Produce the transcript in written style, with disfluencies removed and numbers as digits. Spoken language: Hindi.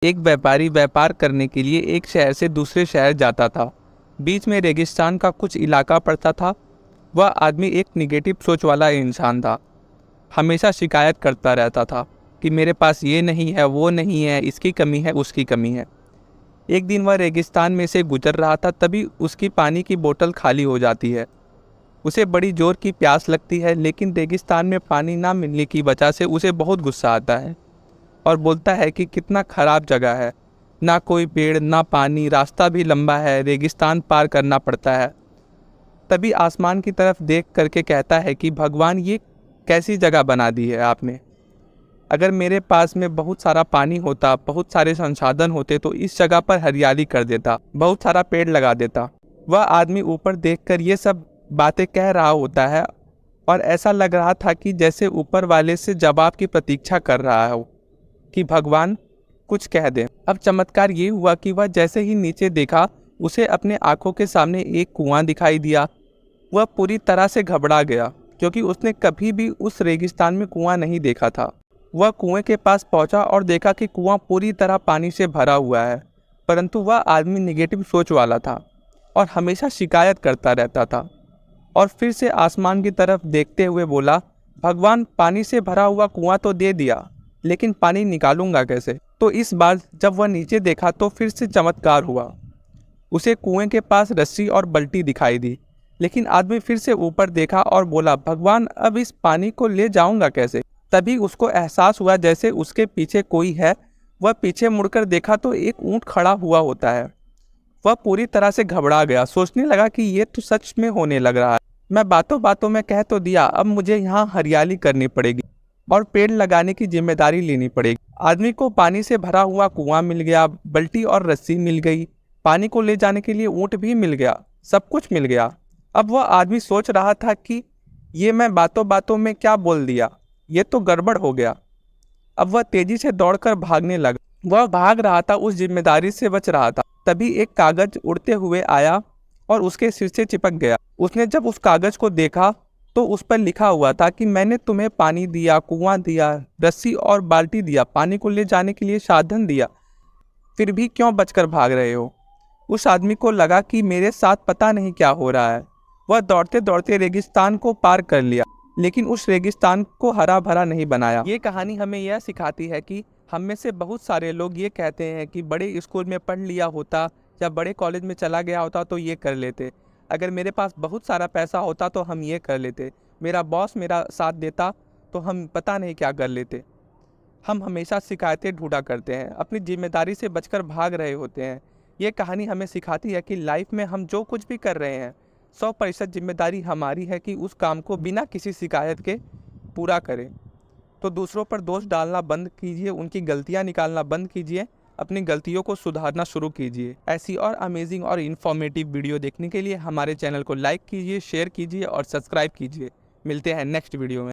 एक व्यापारी व्यापार करने के लिए एक शहर से दूसरे शहर जाता था। बीच में रेगिस्तान का कुछ इलाका पड़ता था। वह आदमी एक निगेटिव सोच वाला इंसान था। हमेशा शिकायत करता रहता था कि मेरे पास ये नहीं है, वो नहीं है, इसकी कमी है, उसकी कमी है। एक दिन वह रेगिस्तान में से गुजर रहा था, तभी उसकी पानी की बोतल खाली हो जाती है। उसे बड़ी जोर की प्यास लगती है, लेकिन रेगिस्तान में पानी ना मिलने की वजह से उसे बहुत गुस्सा आता है और बोलता है कि कितना खराब जगह है, ना कोई पेड़ ना पानी, रास्ता भी लंबा है, रेगिस्तान पार करना पड़ता है। तभी आसमान की तरफ देख करके कहता है कि भगवान, ये कैसी जगह बना दी है आपने। अगर मेरे पास में बहुत सारा पानी होता, बहुत सारे संसाधन होते तो इस जगह पर हरियाली कर देता, बहुत सारा पेड़ लगा देता। वह आदमी ऊपर देखकर ये सब बातें कह रहा होता है और ऐसा लग रहा था कि जैसे ऊपर वाले से जवाब की प्रतीक्षा कर रहा हो कि भगवान कुछ कह दे। अब चमत्कार ये हुआ कि वह जैसे ही नीचे देखा, उसे अपने आंखों के सामने एक कुआं दिखाई दिया। वह पूरी तरह से घबरा गया, क्योंकि उसने कभी भी उस रेगिस्तान में कुआं नहीं देखा था। वह कुएं के पास पहुंचा और देखा कि कुआं पूरी तरह पानी से भरा हुआ है, परंतु वह आदमी निगेटिव सोच वाला था और हमेशा शिकायत करता रहता था। और फिर से आसमान की तरफ देखते हुए बोला, भगवान, पानी से भरा हुआ कुआं तो दे दिया, लेकिन पानी निकालूंगा कैसे। तो इस बार जब वह नीचे देखा तो फिर से चमत्कार हुआ। उसे कुएं के पास रस्सी और बाल्टी दिखाई दी, लेकिन आदमी फिर से ऊपर देखा और बोला, भगवान, अब इस पानी को ले जाऊंगा कैसे। तभी उसको एहसास हुआ जैसे उसके पीछे कोई है। वह पीछे मुड़कर देखा तो एक ऊंट खड़ा हुआ होता है। वह पूरी तरह से घबरा गया, सोचने लगा कि ये तो सच में होने लग रहा है। मैं बातों बातों में कह तो दिया, अब मुझे यहाँ हरियाली करनी पड़ेगी और पेड़ लगाने की जिम्मेदारी लेनी पड़ेगी। आदमी को पानी से भरा हुआ कुआं मिल गया, बाल्टी और रस्सी मिल गई, पानी को ले जाने के लिए ऊंट भी मिल गया, सब कुछ मिल गया। अब वह आदमी सोच रहा था कि ये मैं बातों बातों में क्या बोल दिया, ये तो गड़बड़ हो गया। अब वह तेजी से दौड़कर भागने लगा। वह भाग रहा था, उस जिम्मेदारी से बच रहा था। तभी एक कागज उड़ते हुए आया और उसके सिर से चिपक गया। उसने जब उस कागज को देखा तो उस पर लिखा हुआ था कि मैंने तुम्हें पानी दिया, कुआं दिया, रस्सी और बाल्टी दिया, पानी को ले जाने के लिए साधन दिया, फिर भी क्यों बचकर भाग रहे हो। उस आदमी को लगा कि मेरे साथ पता नहीं क्या हो रहा है। वह दौड़ते दौड़ते रेगिस्तान को पार कर लिया, लेकिन उस रेगिस्तान को हरा भरा नहीं बनाया। ये कहानी हमें यह सिखाती है कि हम में से बहुत सारे लोग ये कहते हैं कि बड़े स्कूल में पढ़ लिया होता या बड़े कॉलेज में चला गया होता तो ये कर लेते, अगर मेरे पास बहुत सारा पैसा होता तो हम ये कर लेते, मेरा बॉस मेरा साथ देता तो हम पता नहीं क्या कर लेते। हम हमेशा शिकायतें ढूंढा करते हैं, अपनी जिम्मेदारी से बचकर भाग रहे होते हैं। ये कहानी हमें सिखाती है कि लाइफ में हम जो कुछ भी कर रहे हैं, 100% जिम्मेदारी हमारी है कि उस काम को बिना किसी शिकायत के पूरा करें। तो दूसरों पर दोष डालना बंद कीजिए, उनकी गलतियां निकालना बंद कीजिए, अपनी गलतियों को सुधारना शुरू कीजिए। ऐसी और अमेजिंग और इन्फॉर्मेटिव वीडियो देखने के लिए हमारे चैनल को लाइक कीजिए, शेयर कीजिए और सब्सक्राइब कीजिए। मिलते हैं नेक्स्ट वीडियो में।